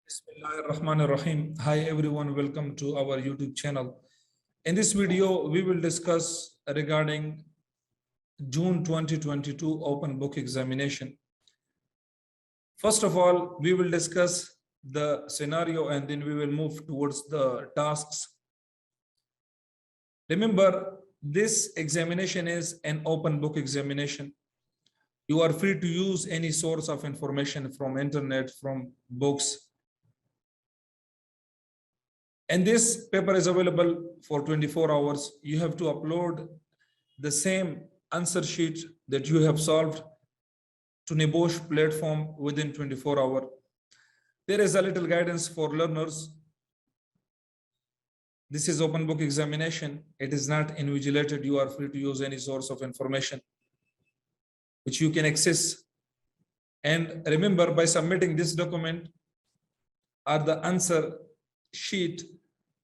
Bismillahirrahmanirrahim. Hi everyone, welcome to our YouTube channel. In this video, we will discuss regarding June 2022 open book examination. First of all, we will discuss the scenario and then we will move towards the tasks. Remember, this examination is an open book examination. You are free to use any source of information from internet, from books. And this paper is available for 24 hours. You have to upload the same answer sheet that you have solved to NEBOSH platform within 24 hours. There is a little guidance for learners. This is open book examination. It is not invigilated. You are free to use any source of information which you can access. And remember, by submitting this document or the answer sheet,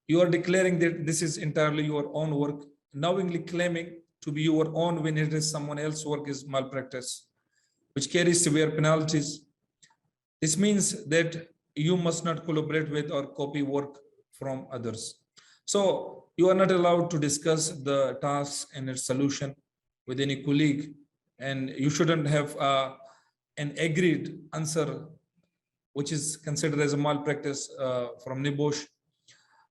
you are declaring that this is entirely your own work, knowingly claiming to be your own when it is someone else's work is malpractice, which carries severe penalties. This means that you must not collaborate with or copy work from others. So you are not allowed to discuss the task and its solution with any colleague, and you shouldn't have an agreed answer which is considered as a malpractice from NEBOSH.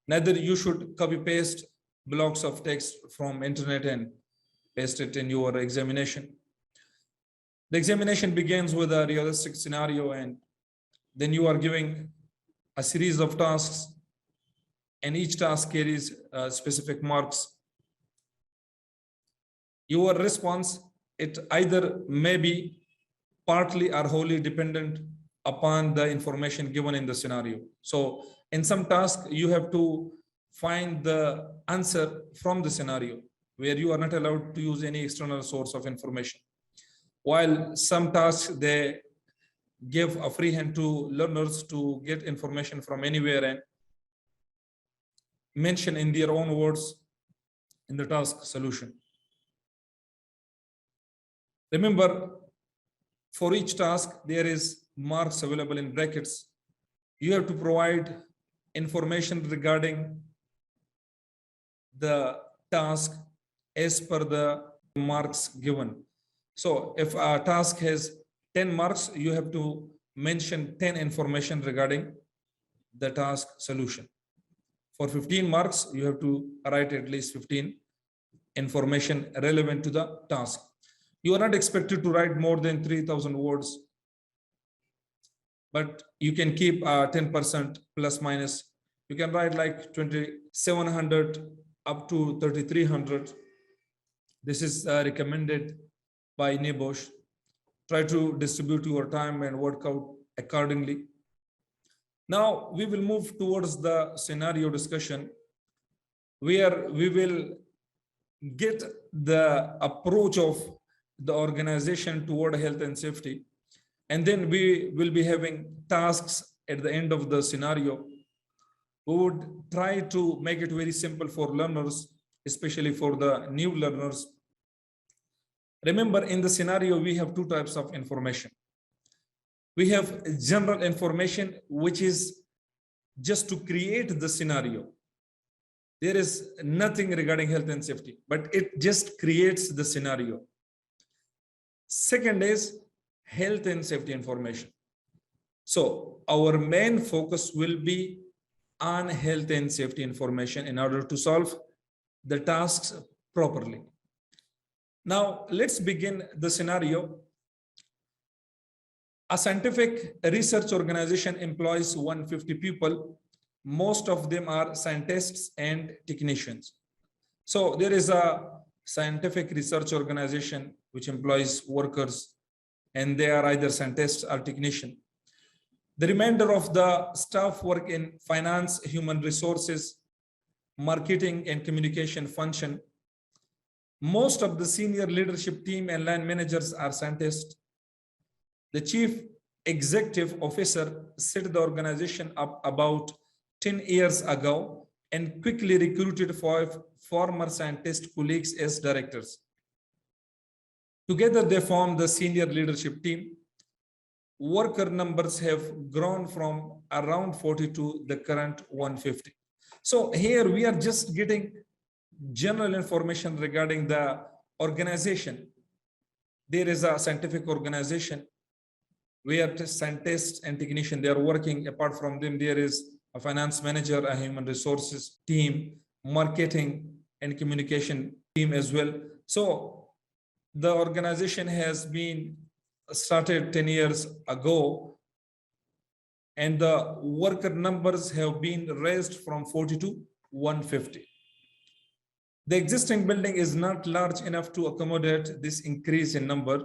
Neither you should copy paste blocks of text from internet and paste it in your examination. The examination begins with a realistic scenario, and then you are giving a series of tasks, and each task carries specific marks. Your response, it either may be partly or wholly dependent upon the information given in the scenario. So in some tasks, you have to find the answer from the scenario where you are not allowed to use any external source of information. While some tasks, they give a free hand to learners to get information from anywhere and mention in their own words in the task solution. Remember, for each task, there is marks available in brackets. You have to provide information regarding the task as per the marks given. So if a task has 10 marks, you have to mention 10 information regarding the task solution. For 15 marks, you have to write at least 15 information relevant to the task. You are not expected to write more than 3,000 words, but you can keep 10% plus minus. You can write like 2,700 up to 3,300. This is recommended by NEBOSH. Try to distribute your time and work out accordingly. Now we will move towards the scenario discussion, where we will get the approach of the organization toward health and safety. And then we will be having tasks at the end of the scenario. We would try to make it very simple for learners, especially for the new learners. Remember, in the scenario, we have two types of information. We have general information, which is just to create the scenario. There is nothing regarding health and safety, but it just creates the scenario. Second is health and safety information. So our main focus will be on health and safety information in order to solve the tasks properly. Now let's begin the scenario. A scientific research organization employs 150 people. Most of them are scientists and technicians. So there is a scientific research organization which employs workers, and they are either scientists or technicians. The remainder of the staff work in finance, human resources, marketing, and communication function. Most of the senior leadership team and line managers are scientists. The chief executive officer set the organization up about 10 years ago and quickly recruited 5 former scientist colleagues as directors. Together, they formed the senior leadership team. worker numbers have grown from around 40 to the current 150. So here we are just getting general information regarding the organization. There is a scientific organization where scientists and technicians, they are working. Apart from them, there is a finance manager, a human resources team, marketing and communication team as well. So the organization has been started 10 years ago, and the worker numbers have been raised from 40 to 150. The existing building is not large enough to accommodate this increase in number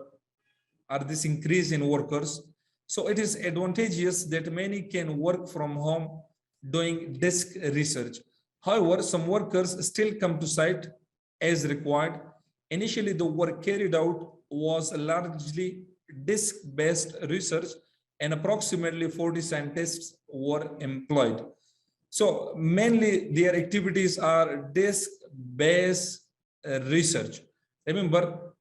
or this increase in workers. So it is advantageous that many can work from home doing desk research. However, some workers still come to site as required. Initially, the work carried out was largely desk-based research, and approximately 40 scientists were employed. So mainly their activities are desk-based research. Remember,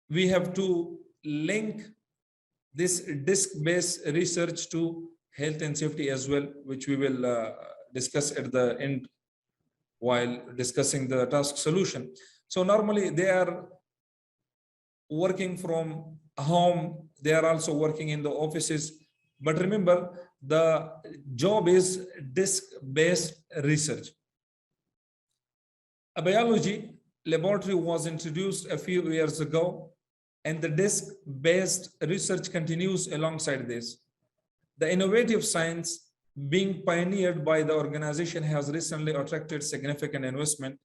we have to link this desk-based research to health and safety as well, which we will discuss at the end while discussing the task solution. So normally they are working from home, they are also working in the offices, but remember the job is desk-based research. A biology laboratory was introduced a few years ago, and the desk-based research continues alongside this. The innovative science being pioneered by the organization has recently attracted significant investment.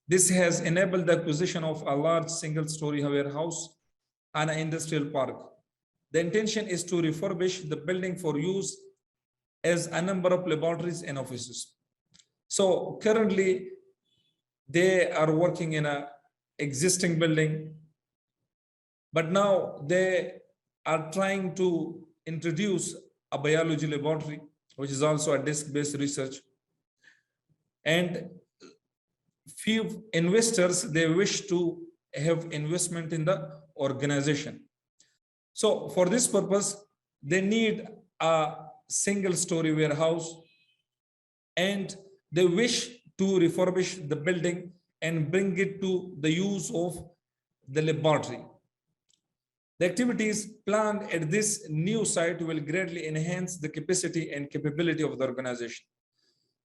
This has enabled the acquisition of a large single-story warehouse and an industrial park. The intention is to refurbish the building for use as a number of laboratories and offices. So currently, they are working in an existing building, but now they are trying to introduce a biology laboratory, which is also a desk-based research. And few investors, they wish to have investment in the organization. So for this purpose, they need a single-story warehouse, and they wish to refurbish the building and bring it to the use of the laboratory. The activities planned at this new site will greatly enhance the capacity and capability of the organization.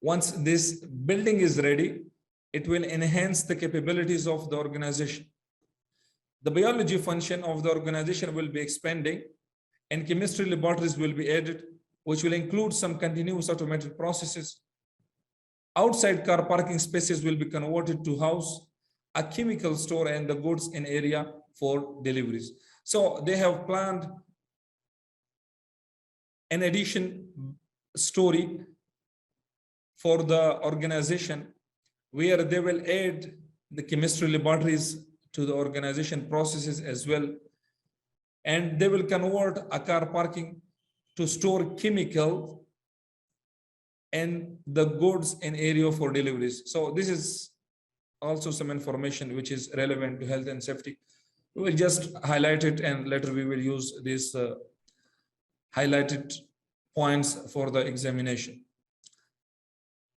Once this building is ready, it will enhance the capabilities of the organization. The biology function of the organization will be expanding, and chemistry laboratories will be added, which will include some continuous automated processes. Outside car parking spaces will be converted to house a chemical store and the goods in area for deliveries. So they have planned an addition story for the organization where they will add the chemistry laboratories to the organization processes as well. And they will convert a car parking to store chemical and the goods in area for deliveries. So this is also some information which is relevant to health and safety. We will just highlight it, and later we will use these highlighted points for the examination.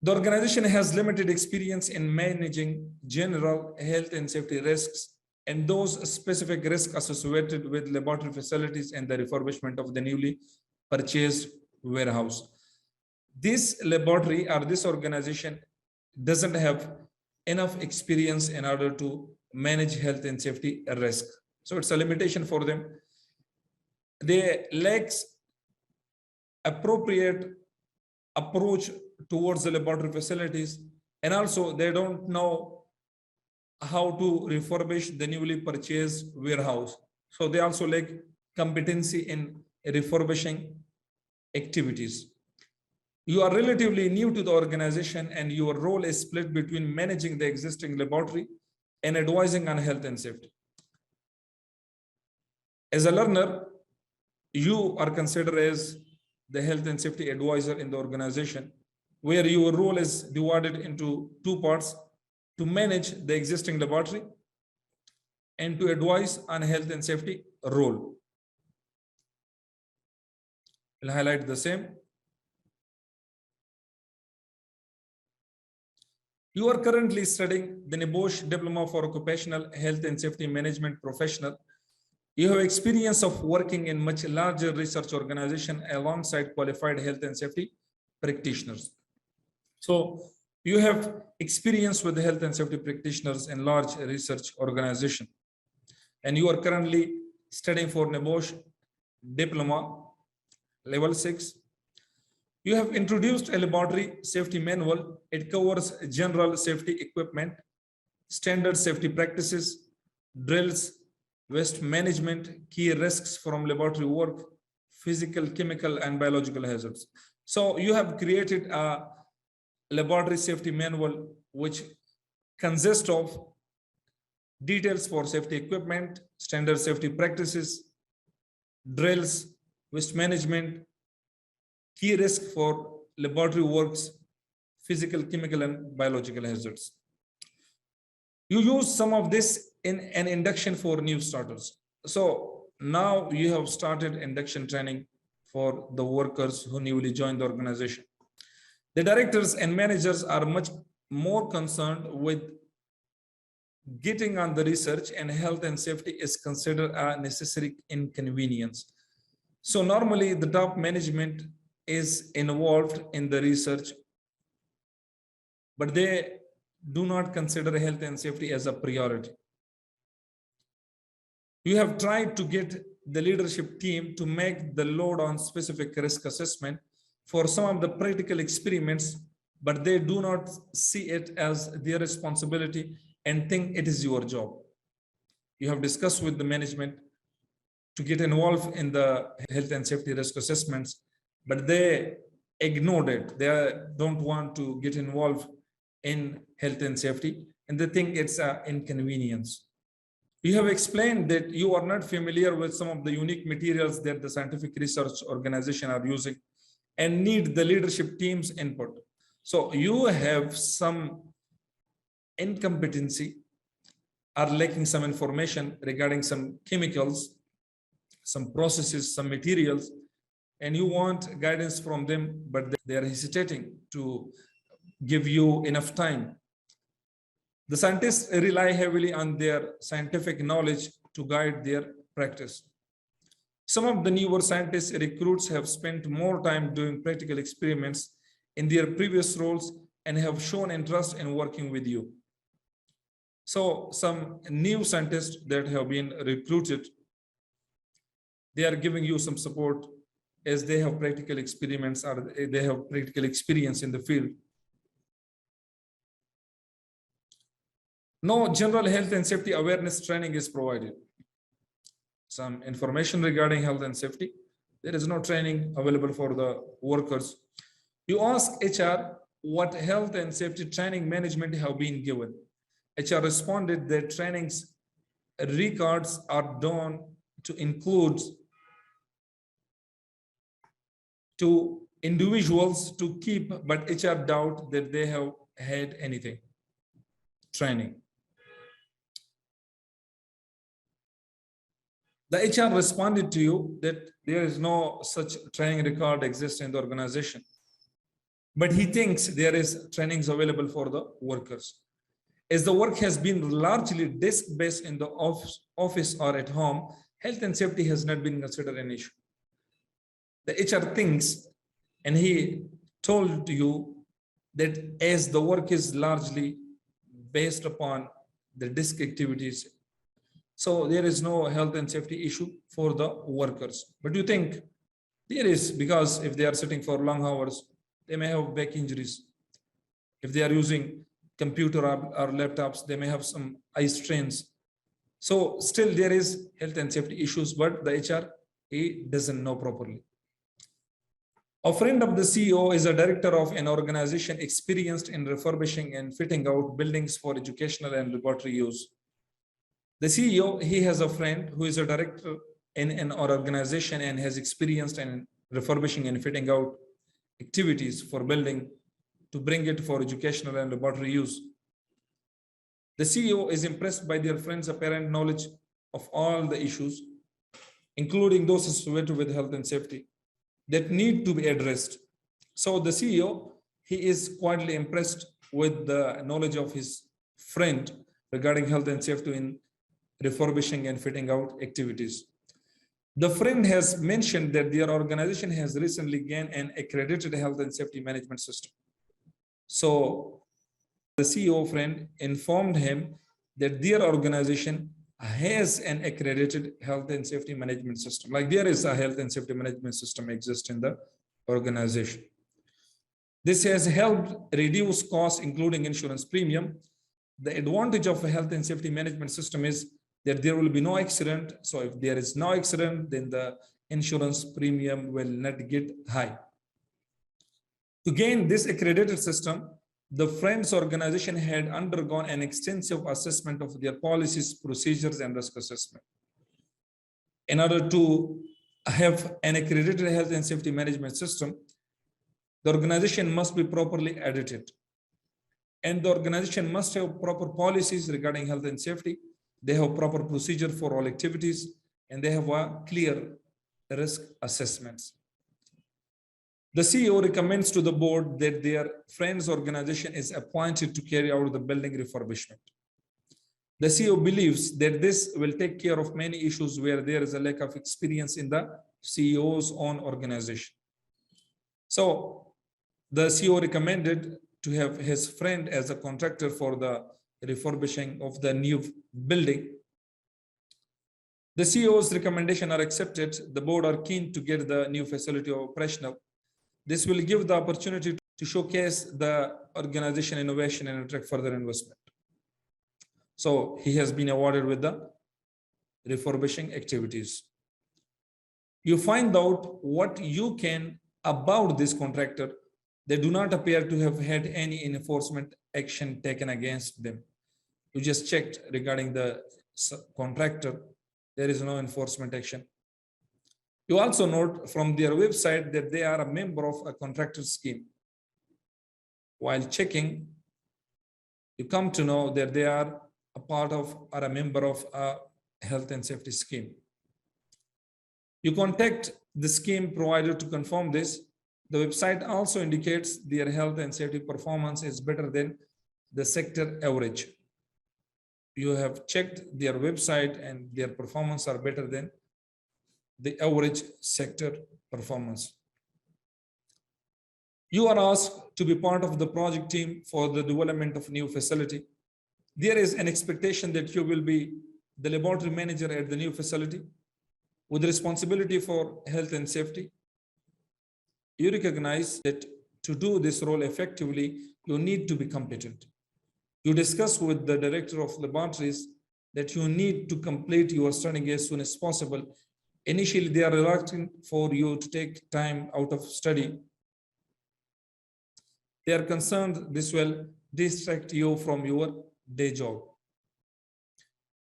The organization has limited experience in managing general health and safety risks and those specific risks associated with laboratory facilities and the refurbishment of the newly purchased warehouse. This laboratory or this organization doesn't have enough experience in order to manage health and safety risk. So it's a limitation for them. They lack appropriate approach towards the laboratory facilities, and also they don't know how to refurbish the newly purchased warehouse. So they also lack competency in refurbishing activities. You are relatively new to the organization, and your role is split between managing the existing laboratory and advising on health and safety. As a learner, you are considered as the health and safety advisor in the organization, where your role is divided into two parts: to manage the existing laboratory and to advise on health and safety role. We'll highlight the same. You are currently studying the NEBOSH Diploma for Occupational Health and Safety Management Professional. You have experience of working in much larger research organization alongside qualified health and safety practitioners. So you have experience with the health and safety practitioners in large research organization. And you are currently studying for NEBOSH Diploma Level 6. You have introduced a laboratory safety manual. It covers general safety equipment, standard safety practices, drills, waste management, key risks from laboratory work, physical, chemical, and biological hazards. So you have created a laboratory safety manual which consists of details for safety equipment, standard safety practices, drills, waste management, key risk for laboratory works, physical, chemical, and biological hazards. You use some of this in an induction for new starters. So now you have started induction training for the workers who newly joined the organization. The directors and managers are much more concerned with getting on the research, and health and safety is considered a necessary inconvenience. So normally the top management is involved in the research, but they do not consider health and safety as a priority. You have tried to get the leadership team to make the load on specific risk assessment for some of the practical experiments, but they do not see it as their responsibility and think it is your job. You have discussed with the management to get involved in the health and safety risk assessments, but they ignored it. They don't want to get involved in health and safety, and they think it's an inconvenience. You have explained that you are not familiar with some of the unique materials that the scientific research organization are using and need the leadership team's input. So you have some incompetency, are lacking some information regarding some chemicals, some processes, some materials, and you want guidance from them, but they are hesitating to give you enough time. The scientists rely heavily on their scientific knowledge to guide their practice. Some of the newer scientists recruits have spent more time doing practical experiments in their previous roles and have shown interest in working with you. So some new scientists that have been recruited, they are giving you some support as they have practical experiments or they have practical experience in the field. No general health and safety awareness training is provided. Some information regarding health and safety, there is no training available for the workers. You ask HR what health and safety training management have been given. HR responded that trainings records are done to include to individuals to keep, but HR doubt that they have had anything training. The HR responded to you that there is no such training record exists in the organization, but he thinks there is trainings available for the workers. As the work has been largely desk-based in the office or at home, health and safety has not been considered an issue. The HR thinks, and he told you that as the work is largely based upon the desk activities, so there is no health and safety issue for the workers. But you think there is, because if they are sitting for long hours, they may have back injuries. If they are using computer or laptops, they may have some eye strains. So still there is health and safety issues, but the HR, he doesn't know properly. A friend of the CEO is a director of an organization experienced in refurbishing and fitting out buildings for educational and laboratory use. The CEO, he has a friend who is a director in an organization and has experienced in refurbishing and fitting out activities for building to bring it for educational and laboratory use. The CEO is impressed by their friend's apparent knowledge of all the issues, including those associated with health and safety. that need to be addressed. So the CEO, he is quietly impressed with the knowledge of his friend regarding health and safety in refurbishing and fitting out activities. The friend has mentioned that their organization has recently gained an accredited health and safety management system. So the CEO friend informed him that their organization has an accredited health and safety management system. Like there is a health and safety management system exists in the organization. This has helped reduce costs, including insurance premium. The advantage of a health and safety management system is that there will be no accident. So if there is no accident, then the insurance premium will not get high. To gain this accredited system, the Friends organization had undergone an extensive assessment of their policies, procedures, and risk assessment. In order to have an accredited health and safety management system, the organization must be properly audited. And the organization must have proper policies regarding health and safety. They have proper procedure for all activities, and they have a clear risk assessments. The CEO recommends to the board that their Friends organization is appointed to carry out the building refurbishment. The CEO believes that this will take care of many issues where there is a lack of experience in the CEO's own organization. So the CEO recommended to have his friend as a contractor for the refurbishing of the new building. The CEO's recommendation are accepted. The board are keen to get the new facility operational. This will give the opportunity to showcase the organization innovation and attract further investment. So he has been awarded with the refurbishing activities. You find out what you can about this contractor. They do not appear to have had any enforcement action taken against them. You just checked regarding the contractor. There is no enforcement action. You also note from their website that they are a member of a contractor scheme. While checking, you come to know that they are a part of or a member of a health and safety scheme. You contact the scheme provider to confirm this. The website also indicates their health and safety performance is better than the sector average. You have checked their website and their performance are better than the average sector performance. You are asked to be part of the project team for the development of new facility. There is an expectation that you will be the laboratory manager at the new facility with responsibility for health and safety. You recognize that to do this role effectively, you need to be competent. You discuss with the director of laboratories that you need to complete your studying as soon as possible. Initially, they are reluctant for you to take time out of study. They are concerned this will distract you from your day job.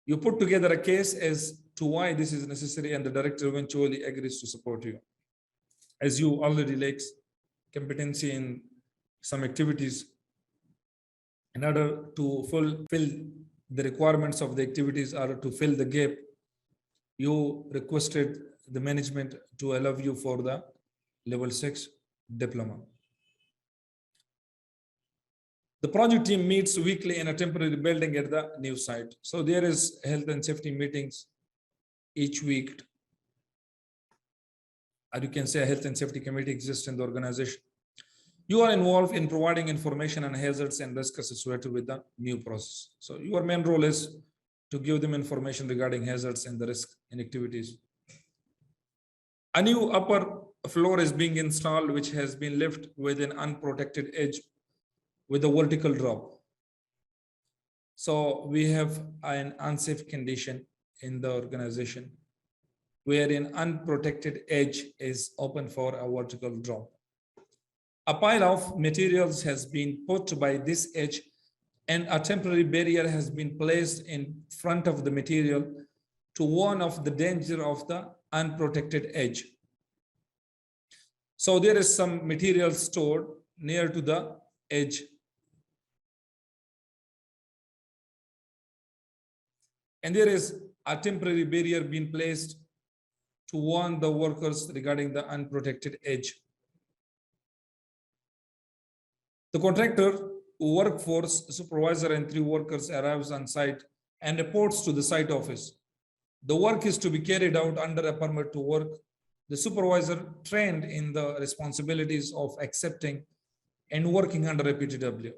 You put together a case as to why this is necessary, and the director eventually agrees to support you. As you already lack competency in some activities, in order to fulfill the requirements of the activities or to fill the gap, you requested the management to allow you for the level 6 diploma. The project team meets weekly in a temporary building at the new site. So there is health and safety meetings each week. Or you can say a health and safety committee exists in the organization. You are involved in providing information on hazards and risks associated with the new process. So your main role is to give them information regarding hazards and the risk in activities. A new upper floor is being installed, which has been left with an unprotected edge with a vertical drop. So we have an unsafe condition in the organization where an unprotected edge is open for a vertical drop. A pile of materials has been put by this edge, and a temporary barrier has been placed in front of the material to warn of the danger of the unprotected edge. So there is some material stored near to the edge. And there is a temporary barrier being placed to warn the workers regarding the unprotected edge. The contractor, workforce supervisor, and 3 workers arrives on site and reports to the site office. The work is to be carried out under a permit to work. The supervisor, trained in the responsibilities of accepting and working under a PTW,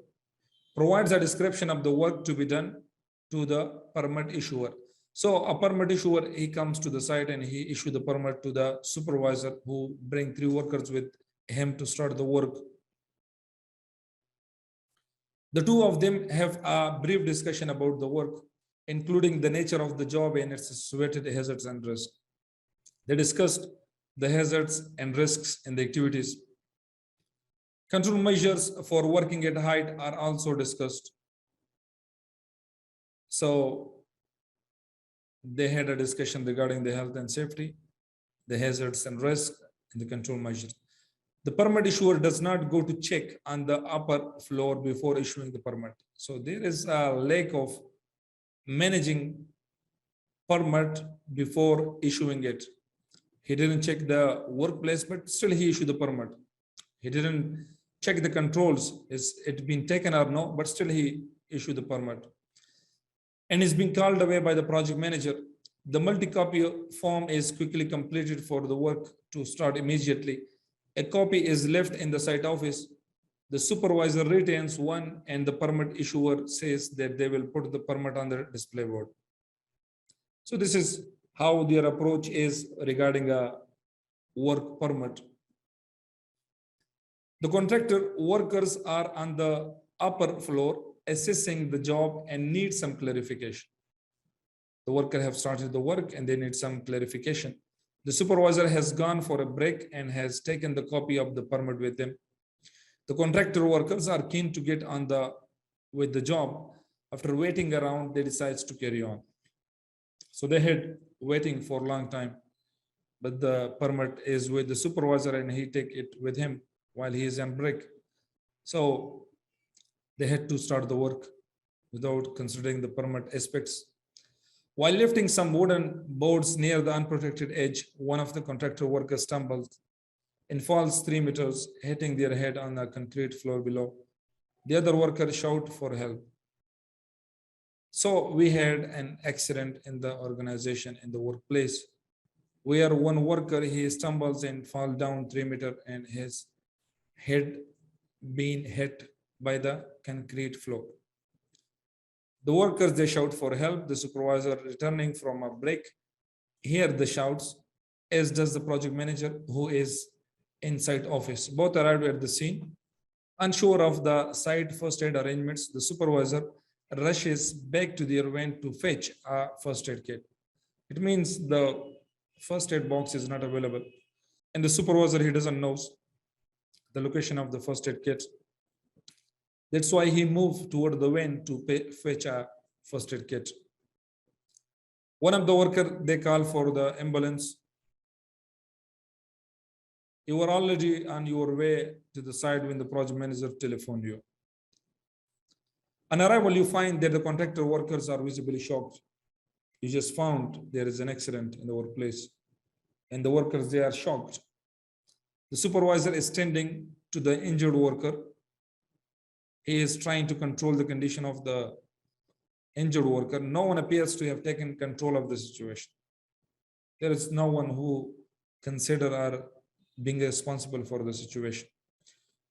provides a description of the work to be done to the permit issuer. So a permit issuer, he comes to the site and he issues the permit to the supervisor, who bring 3 workers with him to start the work. The 2 of them have a brief discussion about the work, including the nature of the job and its associated hazards and risks. They discussed the hazards and risks in the activities. Control measures for working at height are also discussed. So they had a discussion regarding the health and safety, the hazards and risks, and the control measures. The permit issuer does not go to check on the upper floor before issuing the permit. So there is a lack of managing permit before issuing it. He didn't check the workplace, but still he issued the permit. He didn't check the controls, is it been taken or no, but still he issued the permit. And is being called away by the project manager. The multi-copy form is quickly completed for the work to start immediately. A copy is left in the site office. The supervisor retains one and the permit issuer says that they will put the permit on the display board. So this is how their approach is regarding a work permit. The contractor workers are on the upper floor assessing the job and need some clarification. The worker have started the work and they need some clarification. The supervisor has gone for a break and has taken the copy of the permit with them. The contractor workers are keen to get on with the job. After waiting around, they decide to carry on. So they had waiting for a long time, but the permit is with the supervisor and he take it with him while he is on break. So they had to start the work without considering the permit aspects. While lifting some wooden boards near the unprotected edge, one of the contractor workers stumbles and falls 3 meters, hitting their head on the concrete floor below. The other worker shouts for help. So we had an accident in the organization, in the workplace, where one worker, he stumbles and falls down 3 meters and his head being hit by the concrete floor. The workers, they shout for help. The supervisor, returning from a break, hear the shouts, as does the project manager, who is inside office. Both arrived at the scene. Unsure of the site first aid arrangements, the supervisor rushes back to their van to fetch a first aid kit. It means the first aid box is not available. And the supervisor, he doesn't know the location of the first aid kit. That's why he moved toward the van to fetch a first aid kit. One of the workers, they call for the ambulance. You were already on your way to the site when the project manager telephoned you. On arrival, you find that the contractor workers are visibly shocked. You just found there is an accident in the workplace, and the workers, they are shocked. The supervisor is tending to the injured worker. He is trying to control the condition of the injured worker. No one appears to have taken control of the situation. There is no one who consider or being responsible for the situation.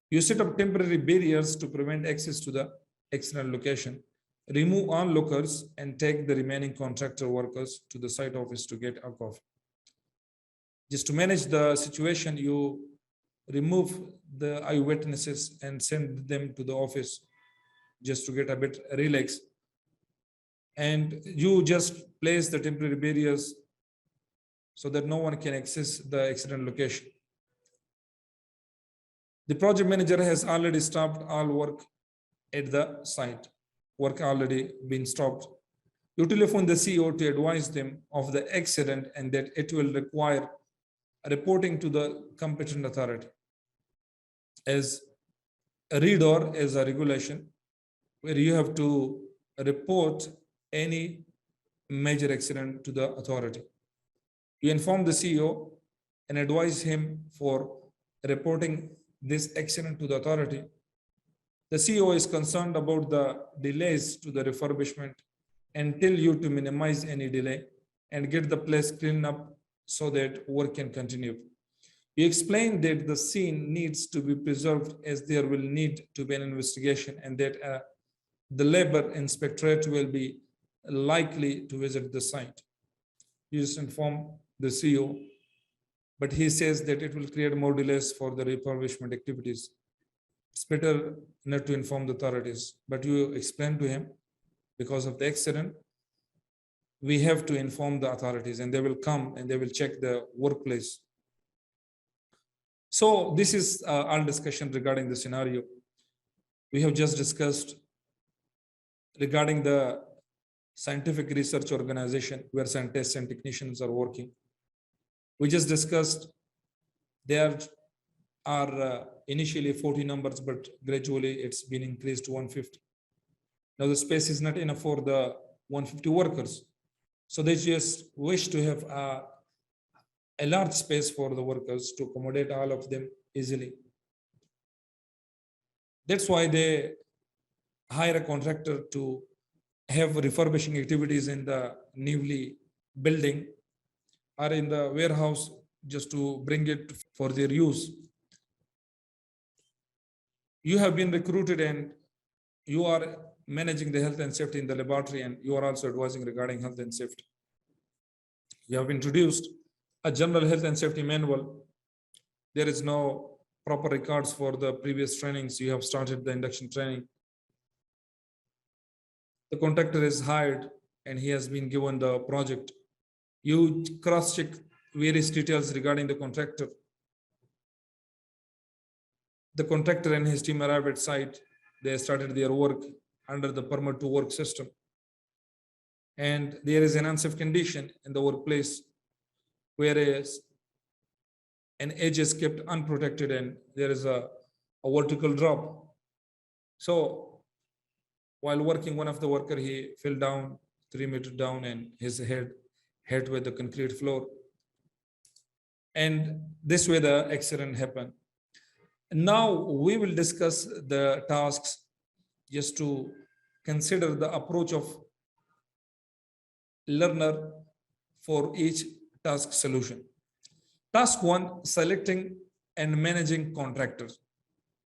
You set up temporary barriers to prevent access to the accident location. Remove all lookers and take the remaining contractor workers to the site office to get a coffee. Just to manage the situation, you remove the eyewitnesses and send them to the office just to get a bit relaxed. And you just place the temporary barriers so that no one can access the accident location. The project manager has already stopped all work at the site. Work already been stopped. You telephone the CEO to advise them of the accident and that it will require reporting to the competent authority. As a REDOR is a regulation where you have to report any major accident to the authority. You inform the CEO and advise him for reporting this accident to the authority. The CEO is concerned about the delays to the refurbishment and tell you to minimize any delay and get the place cleaned up so that work can continue. You explain that the scene needs to be preserved as there will need to be an investigation and that the labor inspectorate will be likely to visit the site. You just inform the CEO, but he says that it will create more delays for the refurbishment activities. It's better not to inform the authorities, but you explain to him because of the accident, we have to inform the authorities and they will come and they will check the workplace. So this is our discussion regarding the scenario. We have just discussed regarding the scientific research organization where scientists and technicians are working. We just discussed there are initially 40 numbers, but gradually it's been increased to 150. Now the space is not enough for the 150 workers. So they just wish to have a large space for the workers to accommodate all of them easily. That's why they hire a contractor to have refurbishing activities in the newly building or in the warehouse just to bring it for their use. You have been recruited and you are managing the health and safety in the laboratory and you are also advising regarding health and safety. You have introduced a general health and safety manual. There is no proper records for the previous trainings. You have started the induction training. The contractor is hired and he has been given the project. You cross-check various details regarding the contractor. The contractor and his team arrived at site. They started their work under the permit to work system. And there is an unsafe condition in the workplace, whereas an edge is kept unprotected and there is a vertical drop. So while working, one of the worker, he fell down 3 meters down and his head hit with the concrete floor. And this way the accident happened. Now we will discuss the tasks just to consider the approach of learner for each task solution. Task 1, selecting and managing contractors.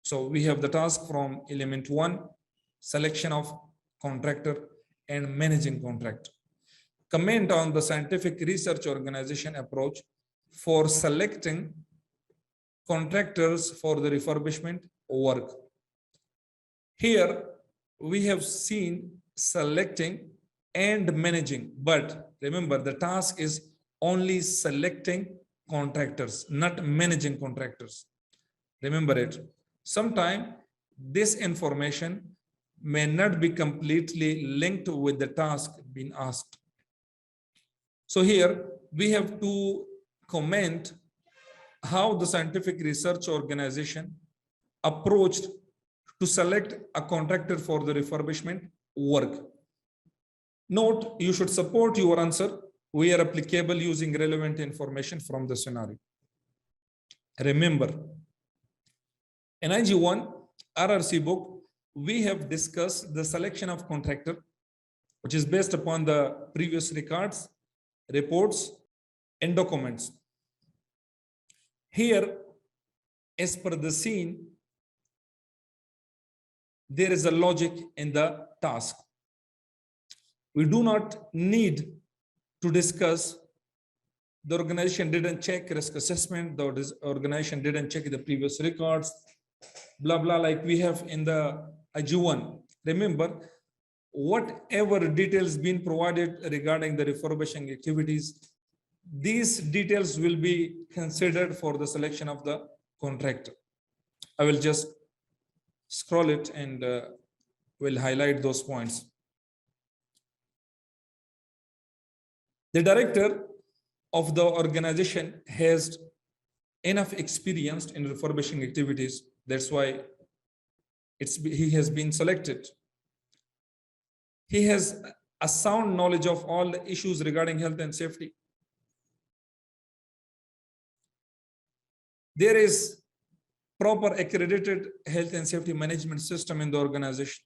So we have the task from element 1, selection of contractor and managing contractor. Comment on the scientific research organization approach for selecting contractors for the refurbishment work. Here we have seen selecting and managing, but remember the task is only selecting contractors, not managing contractors. Remember it. Sometimes this information may not be completely linked with the task being asked. So here we have to comment how the scientific research organization approached to select a contractor for the refurbishment work. Note, you should support your answer where applicable using relevant information from the scenario. Remember, in IG1 RRC book, we have discussed the selection of contractor, which is based upon the previous records, reports, and documents. Here, as per the scene, there is a logic in the task. We do not need to discuss the organization didn't check risk assessment, the organization didn't check the previous records, blah, blah, like we have in the IG1. Remember, whatever details been provided regarding the refurbishing activities, these details will be considered for the selection of the contractor. I will just scroll it and will highlight those points. The director of the organization has enough experience in refurbishing activities. That's why he has been selected. He has a sound knowledge of all the issues regarding health and safety. There is proper accredited health and safety management system in the organization.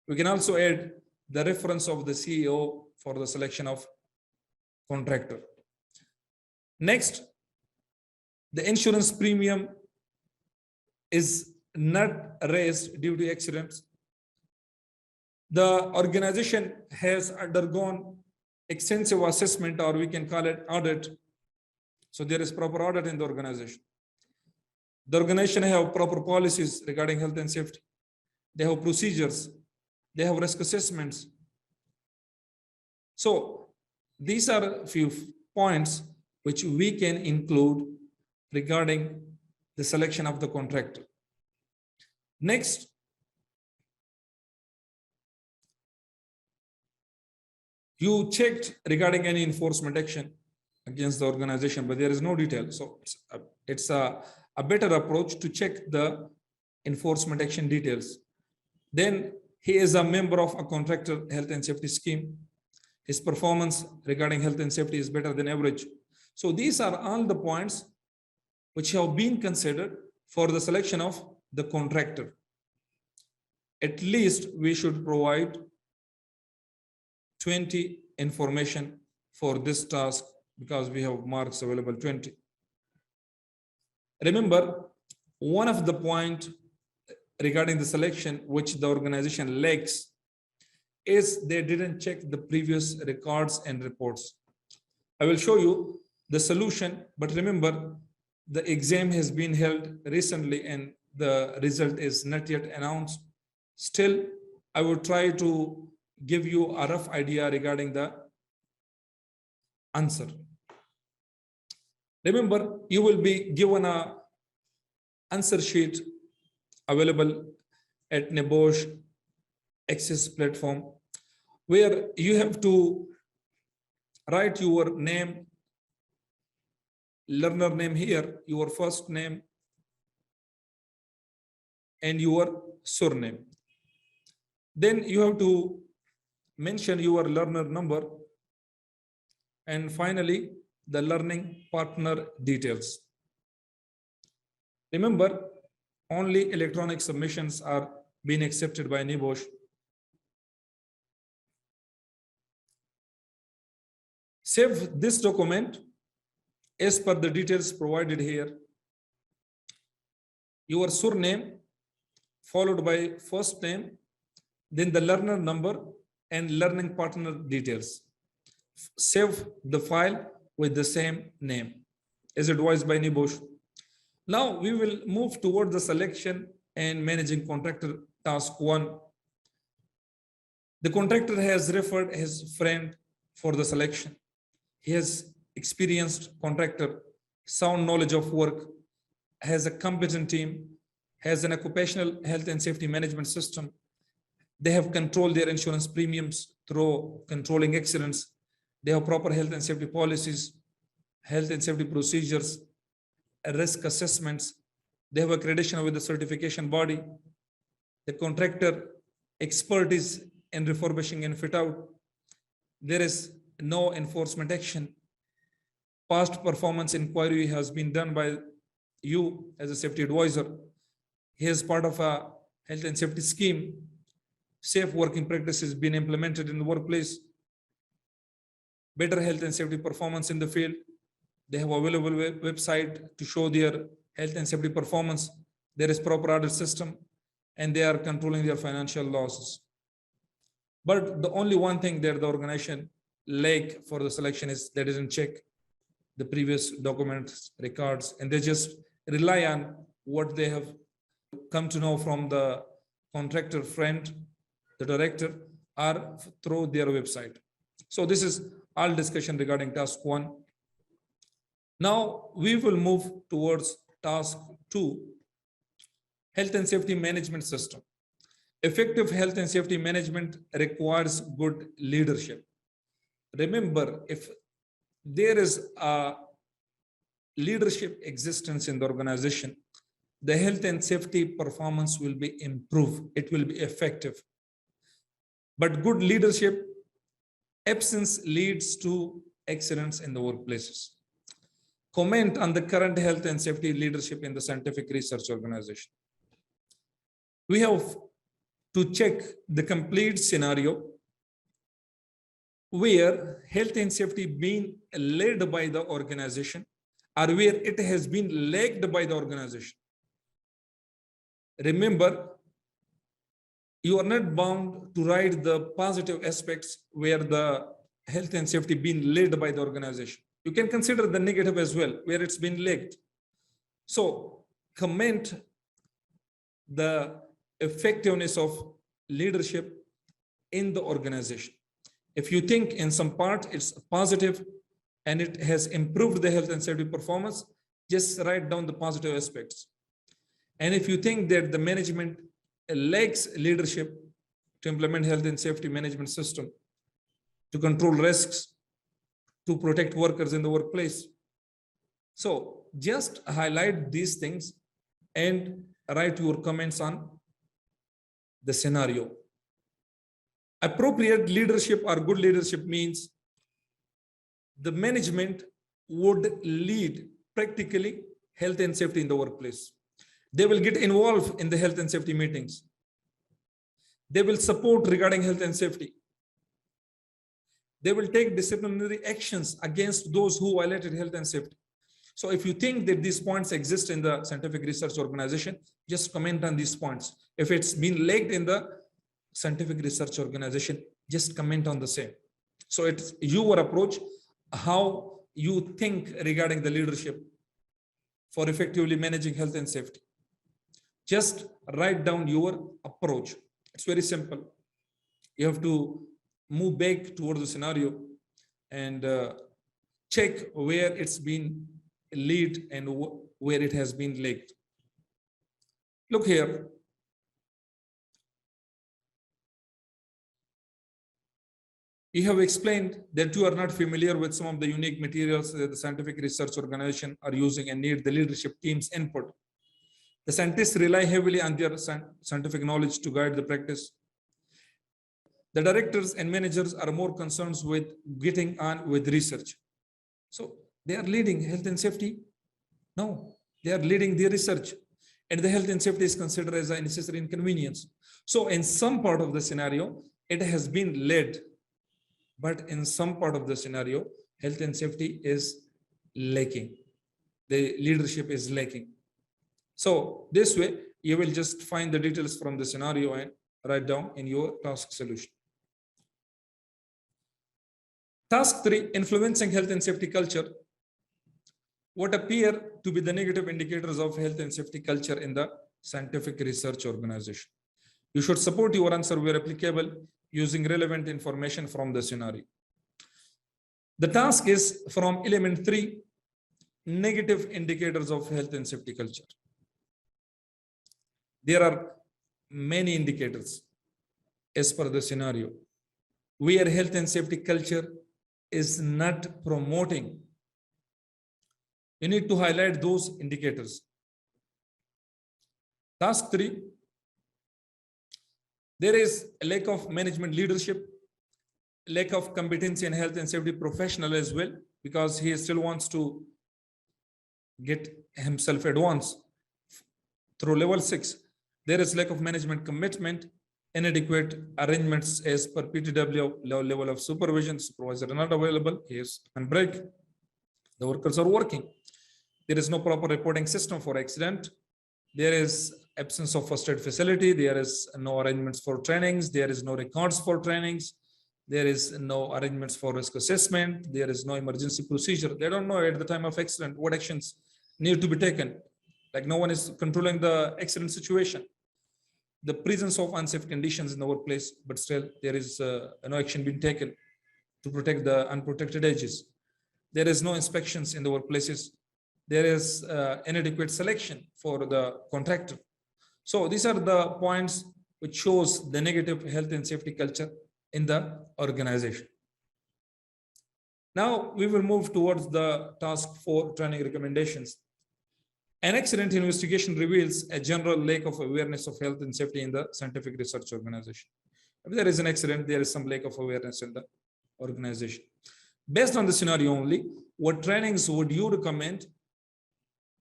We can also add the reference of the CEO for the selection of contractor. Next, the insurance premium is not raised due to accidents. The organization has undergone extensive assessment, or we can call it audit. So there is proper audit in the organization. The organization have proper policies regarding health and safety. They have procedures. They have risk assessments. So these are a few points which we can include regarding the selection of the contractor. Next, you checked regarding any enforcement action against the organization, but there is no detail. So it's a better approach to check the enforcement action details. Then he is a member of a contractor health and safety scheme. His performance regarding health and safety is better than average. So these are all the points which have been considered for the selection of the contractor. At least we should provide 20 information for this task because we have marks available 20. Remember, one of the point regarding the selection which the organization lacks is they didn't check the previous records and reports. I will show you the solution, but remember the exam has been held recently and the result is not yet announced. Still, I will try to give you a rough idea regarding the answer. Remember, you will be given a answer sheet available at NEBOSH Access platform, where you have to write your name, learner name here, your first name, and your surname. Then you have to mention your learner number, and finally the learning partner details. Remember, only electronic submissions are being accepted by NEBOSH. Save this document as per the details provided here. Your surname followed by first name, then the learner number and learning partner details. Save the file with the same name as advised by NEBOSH. Now we will move toward the selection and managing contractor task 1. The contractor has referred his friend for the selection. He has experienced contractor, sound knowledge of work, has a competent team, has an occupational health and safety management system. They have controlled their insurance premiums through controlling accidents. They have proper health and safety policies, health and safety procedures, risk assessments. They have accreditation with the certification body. The contractor expertise in refurbishing and fit out. There is no enforcement action. Past performance inquiry has been done by you as a safety advisor. He is part of a health and safety scheme. Safe working practices been implemented in the workplace. Better health and safety performance in the field. They have available website to show their health and safety performance. There is proper audit system, and they are controlling their financial losses. But the only one thing that the organization lack for the selection is they didn't check the previous documents, records, and they just rely on what they have come to know from the contractor friend, the director, or through their website. So this is all discussion regarding task 1. Now we will move towards task 2, health and safety management system. Effective health and safety management requires good leadership. Remember, if there is a leadership existence in the organization, the health and safety performance will be improved. It will be effective. But good leadership absence leads to accidents in the workplaces. comment on the current health and safety leadership in the scientific research organization. We have to check the complete scenario where health and safety being led by the organization or where it has been lagged by the organization. Remember, you are not bound to write the positive aspects where the health and safety being led by the organization. You can consider the negative as well, where it's been lagged. So comment the effectiveness of leadership in the organization. If you think in some part it's positive and it has improved the health and safety performance, just write down the positive aspects. And if you think that the management lacks leadership to implement health and safety management system, to control risks, to protect workers in the workplace. So just highlight these things and write your comments on the scenario. Appropriate leadership or good leadership means the management would lead practically health and safety in the workplace. They will get involved in the health and safety meetings. They will support regarding health and safety. They will take disciplinary actions against those who violated health and safety. So if you think that these points exist in the scientific research organization, just comment on these points. If it's been lagged in the scientific research organization, just comment on the same. So it's your approach, how you think regarding the leadership for effectively managing health and safety. Just write down your approach. It's very simple. You have to move back towards the scenario and check where it's been lead and where it has been lagged. Look here. You have explained that you are not familiar with some of the unique materials that the scientific research organization are using and need the leadership team's input. The scientists rely heavily on their scientific knowledge to guide the practice. The directors and managers are more concerned with getting on with research. So they are leading health and safety? No, they are leading the research. And the health and safety is considered as a necessary inconvenience. So in some part of the scenario, it has been led. But in some part of the scenario, health and safety is lacking. The leadership is lacking. So this way, you will just find the details from the scenario and write down in your task solution. Task 3, influencing health and safety culture. What appear to be the negative indicators of health and safety culture in the scientific research organization? You should support your answer where applicable using relevant information from the scenario. The task is from element 3, negative indicators of health and safety culture. There are many indicators as per the scenario where health and safety culture is not promoting. You need to highlight those indicators. Task 3, there is a lack of management leadership, lack of competency in health and safety professional as well, because he still wants to get himself advanced through level 6. There is lack of management commitment, inadequate arrangements as per PTW level of supervision. Supervisor are not available. He is on break. The workers are working. There is no proper reporting system for accident. There is absence of first aid facility. There is no arrangements for trainings. There is no records for trainings. There is no arrangements for risk assessment. There is no emergency procedure. They don't know at the time of accident what actions need to be taken. Like no one is controlling the accident situation. The presence of unsafe conditions in the workplace, but still there is no action being taken to protect the unprotected edges. There is no inspections in the workplaces. There is inadequate selection for the contractor. So these are the points which shows the negative health and safety culture in the organization. Now we will move towards the task 4, training recommendations. An accident investigation reveals a general lack of awareness of health and safety in the scientific research organization. If there is an accident, there is some lack of awareness in the organization. Based on the scenario only, what trainings would you recommend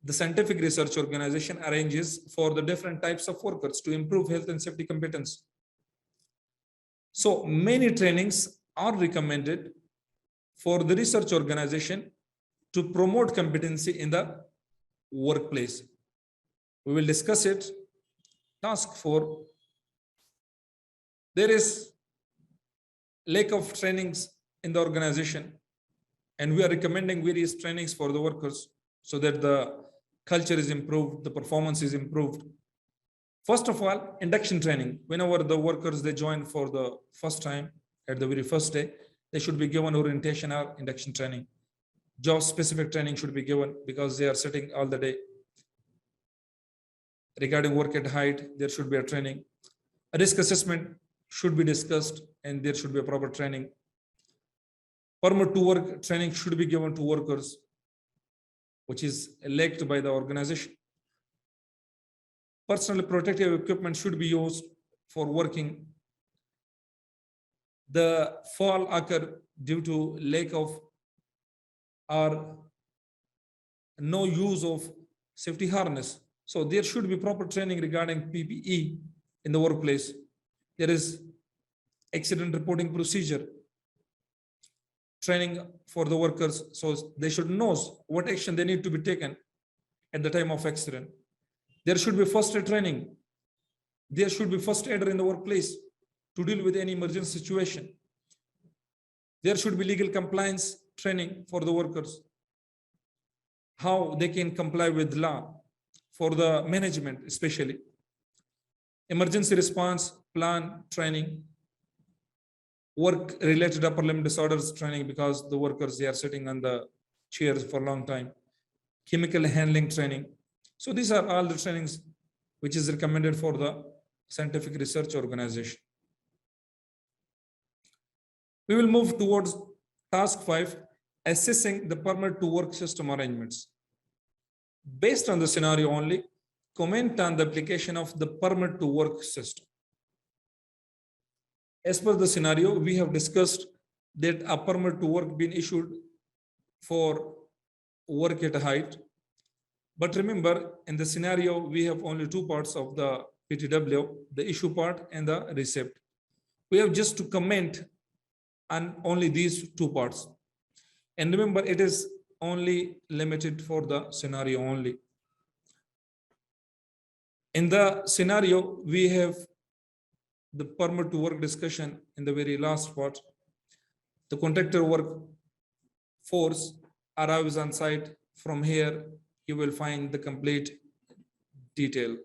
the scientific research organization arranges for the different types of workers to improve health and safety competence? So many trainings are recommended for the research organization to promote competency in the workplace. We will discuss it. Task 4. There is lack of trainings in the organization, and we are recommending various trainings for the workers so that the culture is improved, the performance is improved. First of all, induction training. Whenever the workers they join for the first time, at the very first day, they should be given orientation or induction training. Job specific training should be given because they are sitting all the day. Regarding work at height, there should be a training. A risk assessment should be discussed and there should be a proper training. Permit to work training should be given to workers, which is elected by the organization. Personal protective equipment should be used for working. The fall occur due to lack of or no use of safety harness. So there should be proper training regarding PPE in the workplace. There is accident reporting procedure training for the workers, so they should know what action they need to be taken at the time of accident. There should be first aid training. There should be first aider in the workplace to deal with any emergency situation. There should be legal compliance training for the workers, how they can comply with law for the management, especially emergency response plan training, work related upper limb disorders training because the workers they are sitting on the chairs for a long time, chemical handling training. So these are all the trainings which is recommended for the scientific research organization. We will move towards task 5, assessing the permit to work system arrangements. Based on the scenario only, comment on the application of the permit to work system. As per the scenario, we have discussed that a permit to work been issued for work at height. But remember, in the scenario, we have only two parts of the PTW, the issue part and the receipt. We have just to comment on only these two parts. And remember, it is only limited for the scenario only. In the scenario, we have the permit to work discussion in the very last part. The contractor work force arrives on site. From here, you will find the complete detail.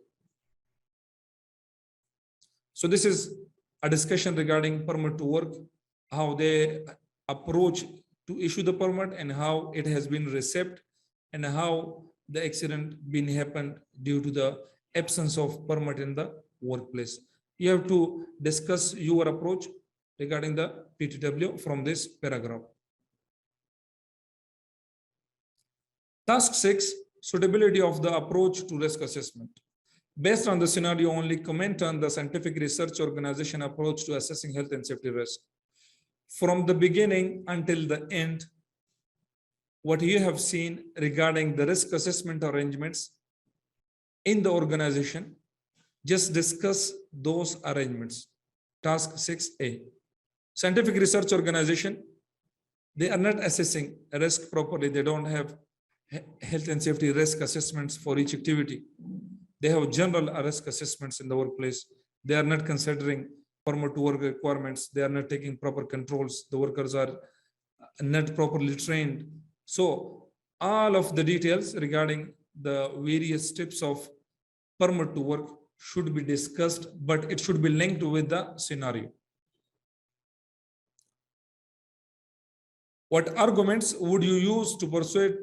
So this is a discussion regarding permit to work, how they approach to issue the permit and how it has been received and how the accident been happened due to the absence of permit in the workplace. You have to discuss your approach regarding the PTW from this paragraph. Task 6, suitability of the approach to risk assessment. Based on the scenario only, comment on the scientific research organization approach to assessing health and safety risk. From the beginning until the end, what you have seen regarding the risk assessment arrangements in the organization, just discuss those arrangements. Task 6A. Scientific research organization, they are not assessing risk properly. They don't have health and safety risk assessments for each activity. They have general risk assessments in the workplace. They are not considering permit to work requirements. They are not taking proper controls. The workers are not properly trained. So all of the details regarding the various steps of permit to work should be discussed, but it should be linked with the scenario. What arguments would you use to persuade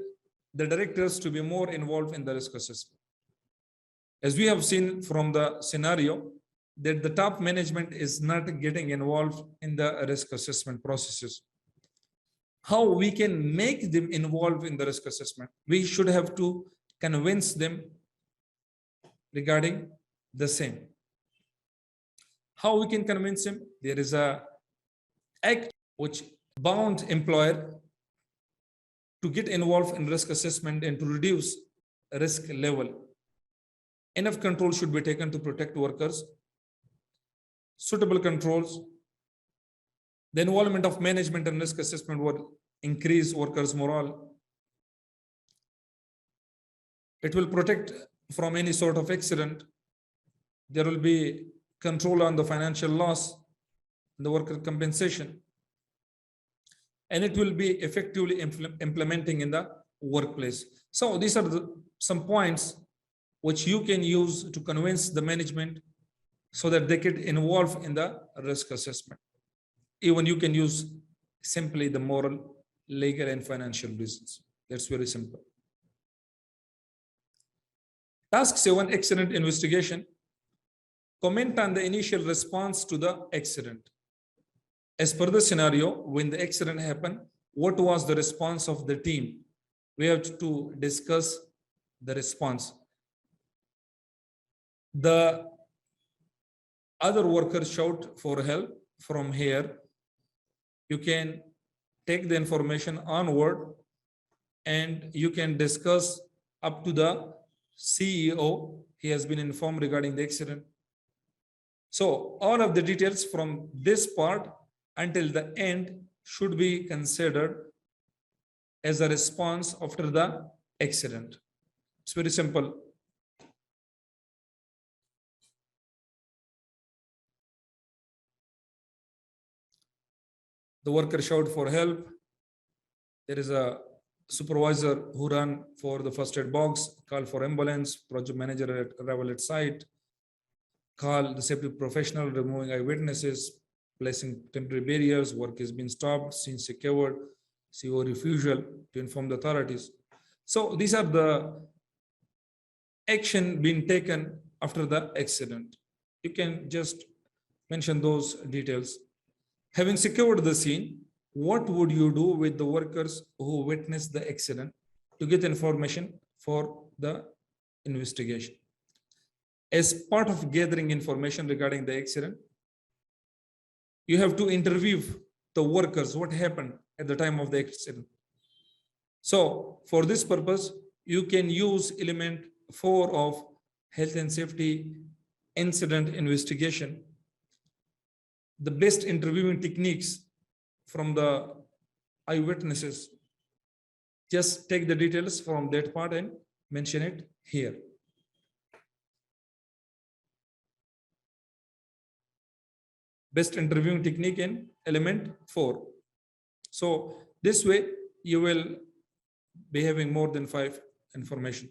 the directors to be more involved in the risk assessment? As we have seen from the scenario, that the top management is not getting involved in the risk assessment processes. How we can make them involved in the risk assessment? We should have to convince them regarding the same. How we can convince him? There is a act which bound employer to get involved in risk assessment and to reduce risk level. Enough control should be taken to protect workers. Suitable controls. The involvement of management and risk assessment will increase workers' morale. It will protect from any sort of accident. There will be control on the financial loss, the worker compensation, and it will be effectively implementing in the workplace. So these are some points which you can use to convince the management so that they get involved in the risk assessment. Even you can use simply the moral, legal, and financial reasons. That's very simple. Task 7, accident investigation. Comment on the initial response to the accident. As per the scenario, when the accident happened, what was the response of the team? We have to discuss the response. The other workers shout for help from here. You can take the information onward and you can discuss up to the CEO. He has been informed regarding the accident. So all of the details from this part until the end should be considered as a response after the accident. It's very simple. The worker shouted for help. There is a supervisor who ran for the first aid box, call for ambulance, project manager arrival at site, call the safety professional, removing eyewitnesses, placing temporary barriers, work has been stopped, scene secured, CO refusal to inform the authorities. So these are the action being taken after the accident. You can just mention those details. Having secured the scene, what would you do with the workers who witnessed the accident to get information for the investigation? As part of gathering information regarding the accident, you have to interview the workers, what happened at the time of the accident. So for this purpose, you can use element 4 of health and safety incident investigation. The best interviewing techniques from the eyewitnesses. Just take the details from that part and mention it here. Best interviewing technique in element 4. So this way you will be having more than 5 information.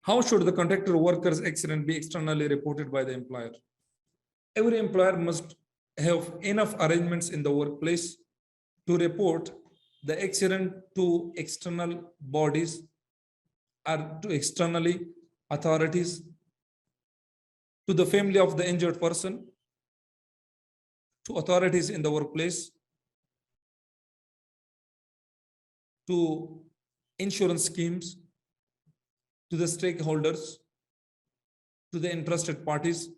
How should the contractor workers accident be externally reported by the employer? Every employer must have enough arrangements in the workplace to report the accident to external bodies or to externally authorities, to the family of the injured person, to authorities in the workplace, to insurance schemes, to the stakeholders, to the interested parties.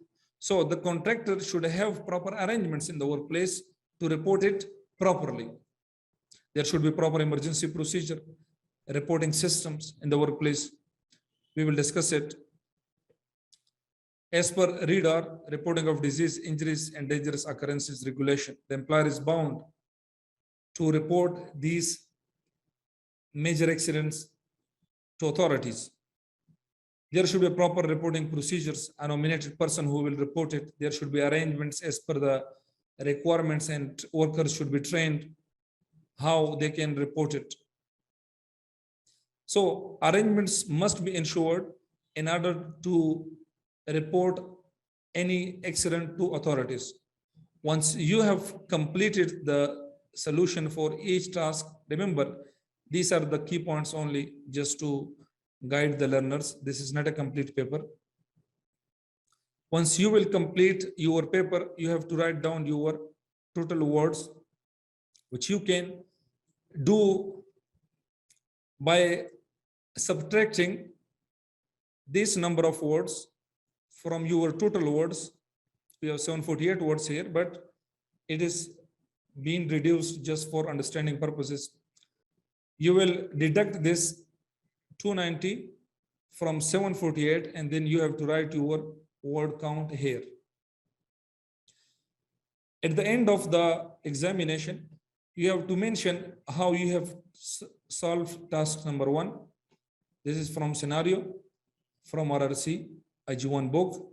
So the contractor should have proper arrangements in the workplace to report it properly. There should be proper emergency procedure, reporting systems in the workplace. We will discuss it. As per REDAR, reporting of disease, injuries, and dangerous occurrences regulation, the employer is bound to report these major accidents to authorities. There should be proper reporting procedures, a nominated person who will report it. There should be arrangements as per the requirements, and workers should be trained how they can report it. So arrangements must be ensured in order to report any accident to authorities. Once you have completed the solution for each task, remember, these are the key points only just to guide the learners. This is not a complete paper. Once you will complete your paper, you have to write down your total words, which you can do by subtracting this number of words from your total words. We have 748 words here, but it is being reduced just for understanding purposes. you will deduct this 290 from 748, and then you have to write your word count here. At the end of the examination, you have to mention how you have solved task number 1. This is from scenario, from RRC IG1 book.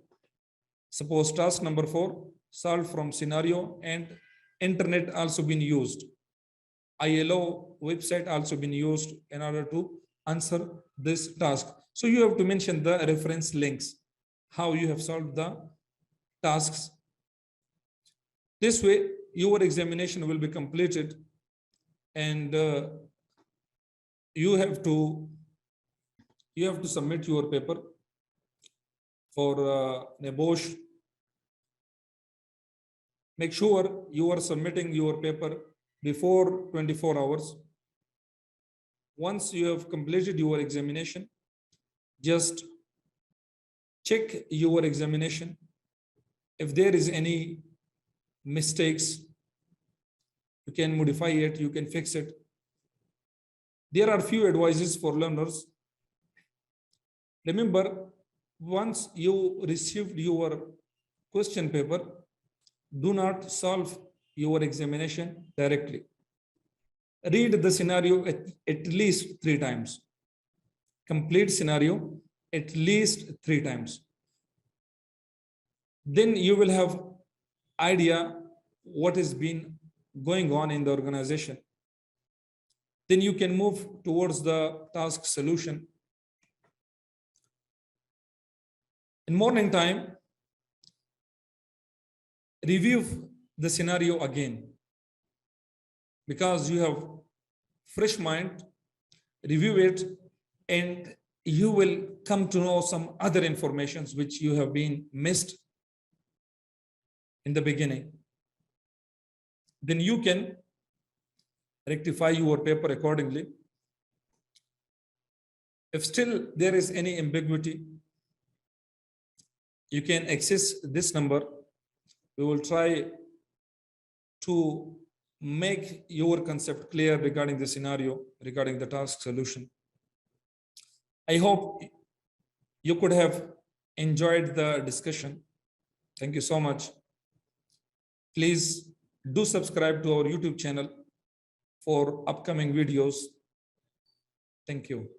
Suppose task number 4, solved from scenario and internet also been used. ILO website also been used in order to answer this task. So you have to mention the reference links, how you have solved the tasks. This way, your examination will be completed, and you have to submit your paper for NEBOSH. Make sure you are submitting your paper before 24 hours. Once you have completed your examination, just check your examination. If there is any mistakes, you can modify it, you can fix it. There are few advices for learners. Remember, once you received your question paper, do not solve your examination directly. Read the scenario at least 3 times. Complete scenario at least 3 times. Then you will have idea what has been going on in the organization. Then you can move towards the task solution. In morning time, review the scenario again, because you have fresh mind. Review it, and you will come to know some other informations which you have been missed in the beginning. Then you can rectify your paper accordingly. If still there is any ambiguity, you can access this number. We will try to make your concept clear regarding the scenario, regarding the task solution. I hope you could have enjoyed the discussion. Thank you so much. Please do subscribe to our YouTube channel for upcoming videos. Thank you.